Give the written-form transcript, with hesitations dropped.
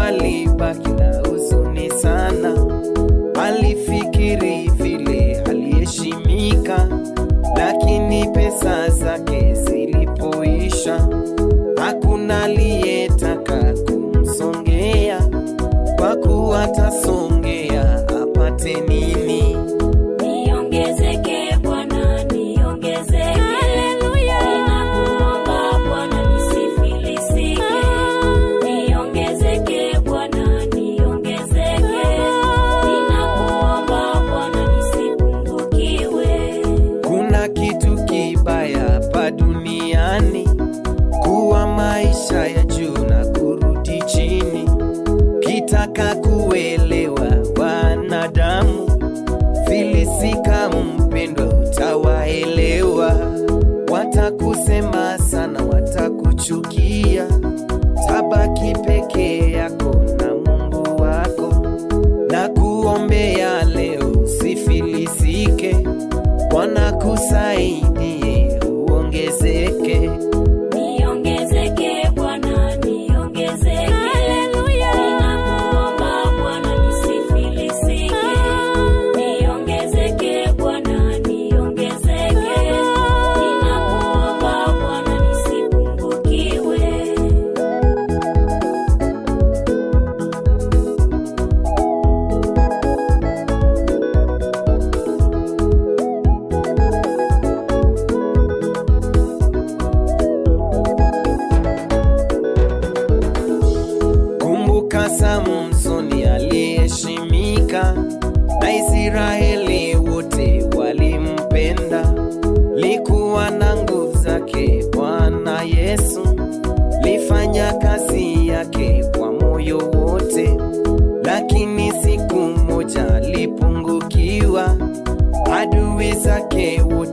alibaki na huzuni sana. Alifikiri vile aliheshimika, lakini pesa zake zilipoisha, hakuna aliyetaka kumsongea, kwa kuwa tasongea apate nini? Niongezeke Bwana, niongezeke. Haleluya. Ninakuomba Bwana nisifilisike. Niongezeke Bwana, niongezeke. Ninakuomba Bwana nisipungukiwe. Kuna kitu kibaya hapa duniani, kuwa maisha ya juu na kurudi chini. Kitaka kuelewa wanadamu, filisika mpendwa, utawaelewa. Watakusema sana, watakuchukia, tabaki peke yako na Mungu wako. Na kuombea leo usifilisike, Bwana kusaidie uongezeke. Niongezeke Bwana, niongezeke. Haleluya. Ninakuomba Bwana nisifilisike. Niongezeke Bwana, niongezeke. Ninakuomba Bwana nisipungukiwe. Kumbuka Samsoni aliheshimika, na Israeli wote walimpenda. Likuwa na nguvu zake Bwana Yesu, lifanya kazi yake kwa moyo wote. Lakini siku moja alipungukiwa, adui zake wote